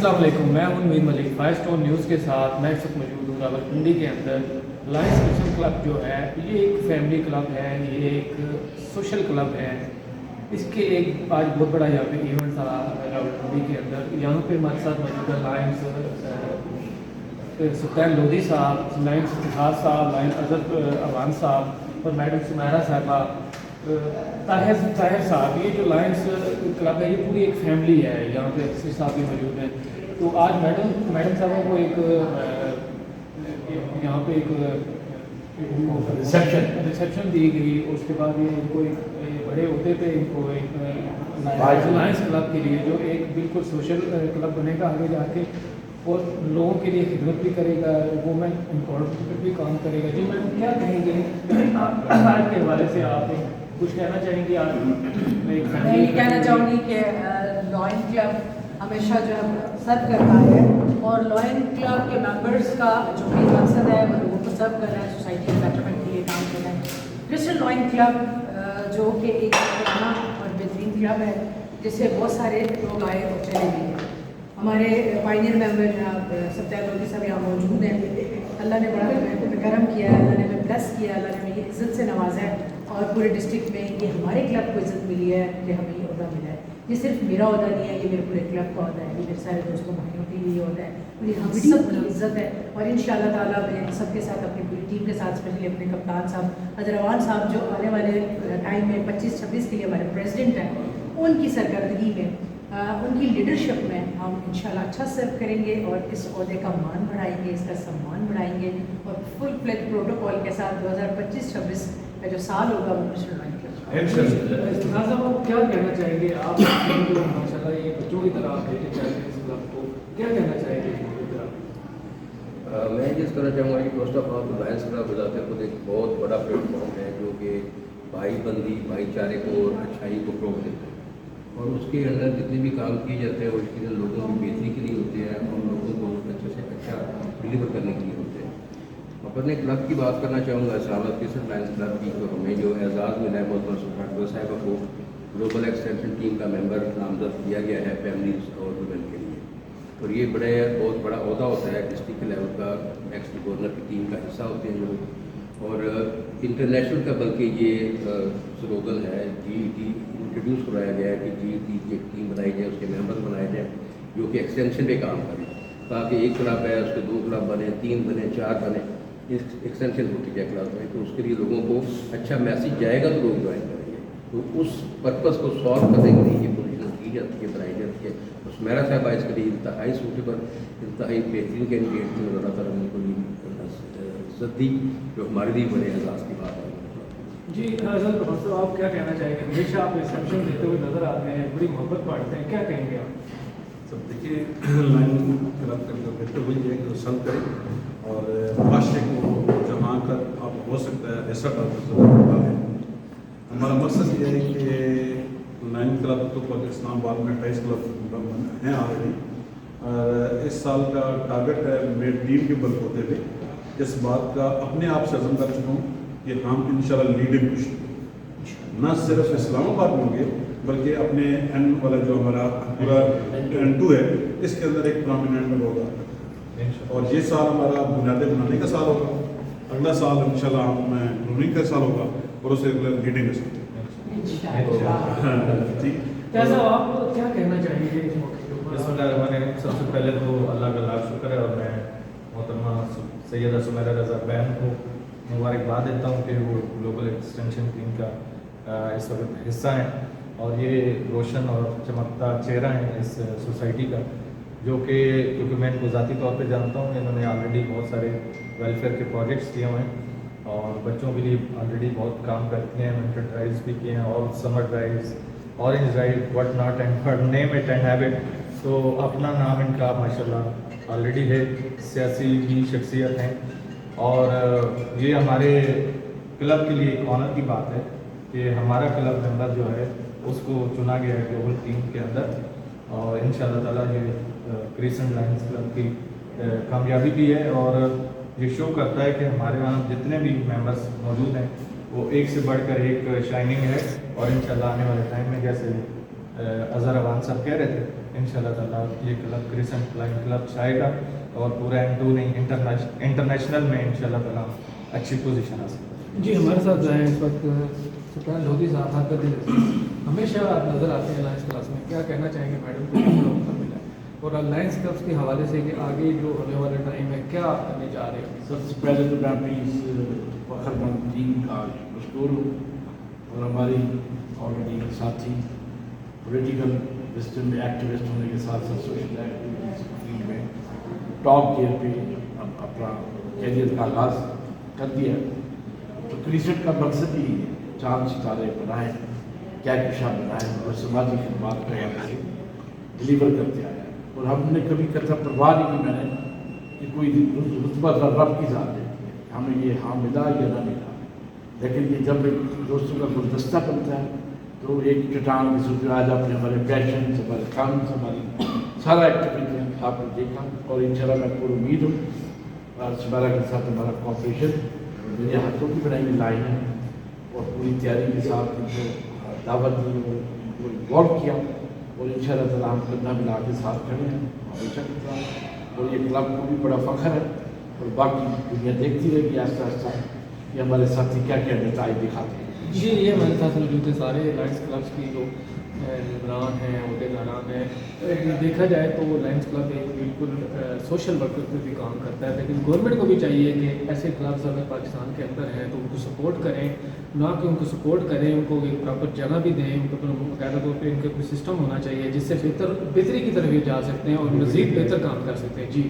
अस्सलाम वालेकुम, मैं हूं Mir Malik. Five stone news के साथ मैं इस वक्त मौजूद हूँ रावलपिंडी के अंदर। लायंस क्रिश्चियन क्लब जो है ये एक फैमिली क्लब है, ये एक सोशल क्लब है। इसके एक आज बहुत बड़ा यहाँ पे इवेंट था रावलपिंडी के अंदर। यहाँ पे हमारे साथ मौजूद है लायंस सुल्तान लोधी साहब, लायंस इतिहास साहब, लायंस अजहर अवान साहब और मैडम सुमेरा साहबा, ताहिर साहब। ये जो लायंस क्लब है ये पूरी एक फैमिली है। यहाँ पे अक्सर साहब भी मौजूद हैं। तो आज मैडम साहबों को एक यहाँ पे एक रिसेप्शन दी गई। उसके बाद ये इनको एक बड़े होते पे इनको एक लायंस क्लब के लिए जो एक बिल्कुल सोशल क्लब बनेगा आगे जाके और लोगों के लिए खिदमत भी करेगा, वुमेन एम्पावरमेंट पर भी काम करेगा। जी मैडम क्या कहेंगे आज के हवाले से? आप कुछ कहना चाहेंगे? आज मैं ये कहना चाहूँगी कि लॉयन क्लब हमेशा जो है सर्व करता है और लॉयन क्लब के मेंबर्स का जो मेन मकसद है वो लोगों को सर्व करना है, सोसाइटी के बेटरमेंट के लिए काम करना है। क्रिश्चियन लॉयन क्लब जो कि एक पुराना और बेहतरीन क्लब है जिससे बहुत सारे लोग आए और चले गए हैं। हमारे पायनियर मेंबर जनाब सत्यार लोधी साहब यहाँ मौजूद हैं। अल्लाह ने बड़ा करम किया है, अल्लाह ने हमें ब्लेस किया, अल्लाह ने हमें इज़्ज़त से नवाजा है और पूरे डिस्ट्रिक्ट में ये हमारे क्लब को इज़्ज़त मिली है कि हमें ये अहदा मिला है। ये सिर्फ मेरा अहदा नहीं है, ये मेरे पूरे क्लब का अहदा है, ये मेरे सारे दोस्तों भाइयों के लिए अहदा है और ये हम सब की इज़्ज़त है। और इंशाअल्लाह ताला मैं सबके साथ अपनी पूरी टीम के साथ स्पेशली अपने कप्तान साहब अजहर अवान साहब जो आने वाले टाइम में 25-26 के लिए हमारे प्रेसिडेंट हैं, उनकी सरकर्दगी में उनकी लीडरशिप में हम इंशाल्लाह अच्छा सर्व करेंगे और इस ओहदे का मान बढ़ाएंगे, इसका सम्मान बढ़ाएंगे और फुल फ्लेज प्रोटोकॉल के साथ 2025-26 का जो साल होगा वो मुसलमान साहब क्या कहना चाहेंगे आप? माशाल्लाह ये बच्चों की तरह आप लेके चल रहे हैं इस क्लब को, क्या कहना चाहेंगे? मैं ये कहना चाहूँगा कि first of all Lions club बताते खुद एक बहुत बड़ा प्लेटफॉर्म है जो कि भाईबंदी, भाईचारे को और अच्छाई को प्रोव देता है और उसके अंदर जितने भी काम किए जाते हैं वो इसके अंदर लोगों की बेहतरी के लिए होते हैं और लोगों को अच्छे से अच्छा डिलीवर करने के लिए होते हैं। अपने क्लब की बात करना चाहूँगा, इस्लामाबाद क्रिश्चियन लायंस क्लब की, तो हमें जो एजाज़ मिला है मोहतरम सुल्तान साहिबा को ग्लोबल एक्सटेंशन टीम का मेंबर नामजद किया गया है फैमिलीज और वुमेन के लिए। और ये बहुत बड़ा अहदा होता है, डिस्ट्रिक्ट लेवल का एक्स गवर्नर की टीम का हिस्सा होते हैं लोग। और इंटरनेशनल का बल्कि ये स्लोगन है GET इंट्रोड्यूस कराया गया है कि GET की एक टीम बनाई जाए, उसके मेंबर बनाए जाए जो कि एक्सटेंशन पे काम करें ताकि एक क्लब है उसके 2 क्लब बने, 3 बने, 4 बने, एक्सटेंशन होती जाए क्लब में। तो उसके लिए लोगों को अच्छा मैसेज जाएगा तो लोग ज्वाइन करेंगे। तो उस पर्पज़ को सॉल्व करने के लिए ये पोजीशन की जाती है, बनाई जाती है। तो सुमेरा साहबा इसके लिए इंतहाई सूटेबल, इंतहाई बेहतरीन कैंडिडेट थी। अल्लाह ताला ने उनको इज़्ज़त दी जो हमारे लिए बड़े एहसास की बात है। जी साहब आप क्या कहना चाहेंगे? हमेशा आप रिसेप्शन देते हुए नज़र आते हैं, बड़ी मोहब्बत बांटते हैं, क्या कहेंगे आप? सब देखिए लाइन क्लब का जो बेहतर हुई है कि सर्व करें और माशरे को जहाँ कर आप हो सकता है ऐसा डालें। हमारा मकसद ये है कि लाइन क्लब तो इस्लामाबाद में 28 क्लब हैं ऑलरेडी और इस साल का टारगेट है मेरी टीम के बलबूते पे इस बात का अपने आप से अज़म कर चुका हूँ कि हम इंशाल्लाह लीडिंग पोजीशन न सिर्फ इस्लामाबाद में होंगे बल्कि अपने एन वाला जो हमारा पूरा N2 है इसके अंदर एक प्रोमिनेंट होगा। और ये साल हमारा बुनियादें बनाने का साल होगा, अगला साल इंशाल्लाह हम ग्रूमिंग का साल होगा और उससे अगला लीडिंग का साल। ठीक कैसा आप क्या कहना चाहेंगे इस मौके के ऊपर? मैंने सबसे पहले तो अल्लाह का लाख शुक्र है और मैं मोहतरमा सैयदा सुमेरा रज़ा बहन को मुबारकबाद देता हूँ कि वो ग्लोबल एक्सटेंशन टीम का इस वक्त हिस्सा हैं और ये रोशन और चमकता चेहरा है इस सोसाइटी का जो कि क्योंकि मैं इनको ज़ाती तौर पे जानता हूँ। इन्होंने ऑलरेडी बहुत सारे वेलफेयर के प्रोजेक्ट्स किए हुए हैं और बच्चों के लिए ऑलरेडी बहुत काम करती हैं, विंटर ड्राइव्स भी किए हैं और summer drives, orange drive, what not and name it and have it. तो अपना नाम इनका माशाल्लाह ऑलरेडी है, सियासी भी शख्सियत हैं और ये हमारे क्लब के लिए एक ऑनर की बात है कि हमारा क्लब मेंबर जो है उसको चुना गया है ग्लोबल टीम के अंदर और इंशाअल्लाह ताला ये क्रिश्चियन लायंस क्लब की कामयाबी भी है और ये शो करता है कि हमारे यहाँ जितने भी मेंबर्स मौजूद हैं वो एक से बढ़कर एक शाइनिंग है और इंशाअल्लाह आने वाले टाइम में जैसे अजहर अवान साहब कह रहे थे इंशाल्लाह ताला ये क्लब क्रिसेंट लाइन क्लब चाहेगा और पूरा M2 नहीं इंटरनेशनल में इंशाल्लाह ताला अच्छी पोजीशन हासिल करेगा। जी हमारे साथ जो है इस वक्त सुल्तान लोधी साहब आपका दिल हमेशा आप नज़र आते हैं लायंस क्लास में, क्या कहना चाहेंगे मैडम को मौका मिला और लायंस क्लब्स के हवाले से कि आगे जो होने वाला टाइम है क्या करने जा रहे हैं? सबसे पहले तो मैं अपनी इस फखरमंद टीम का मशहूर हूँ और हमारी ऑलरेडी साथी पॉलिटिकल सिस्टम में एक्टिविस्ट होने के साथ साथ सोशल एक्टिविटीज फील्ड में टॉप गियर पे अपना कैरियर का आगाज़ कर दिया। तो क्रिकेट का मकसद ही है चांद सितारे बनाए, क्या कुशा बनाए और समाजी खदमात का यहाँ से डिलीवर करते आया। और हमने कभी कथा परवाह नहीं की मैंने कि कोई रुतबा रब की ज़ात है, हमें ये हाँ मिला या ना मिला, लेकिन ये जब दोस्तों का गुलदस्ता बनता है तो एक चट्टान की सूरत आज आपने हमारे पैशन हमारे काम हमारी सारा एक्टिविटी आपने देखा और इंशाल्लाह मैं पूरी उम्मीद हूँ और समारा के साथ हमारा कॉपरेशन मेरे हाथों की बनाई हुई लाइन है और पूरी तैयारी के साथ इनको दावत दी और इनको इन्वॉल्व किया और इंशाल्लाह ताला हम कंधा मिला के साथ खड़े हैं हमेशा के साथ। और ये क्लब को भी बड़ा फ़ख्र है और बाकी दुनिया देखती रहेगी आहिस्ता आहिस्ता कि हमारे साथी क्या क्या नताइज दिखाते हैं। जी ये हमारे साथ मौजूद है सारे लायंस क्लब्स की जो निगरान हैं अहदेदारान हैं। देखा जाए तो लायंस क्लब एक बिल्कुल सोशल वर्कर पे भी काम करता है, लेकिन गवर्नमेंट को भी चाहिए कि ऐसे क्लब्स अगर पाकिस्तान के अंदर हैं तो उनको सपोर्ट करें, ना कि उनको सपोर्ट करें उनको एक प्रॉपर जगह भी दें, उनको बाकायदा तौर पर इनका कोई सिस्टम होना चाहिए जिससे बेहतरी की तरफ ये जा सकते हैं और मज़ीद बेहतर काम कर सकते हैं। जी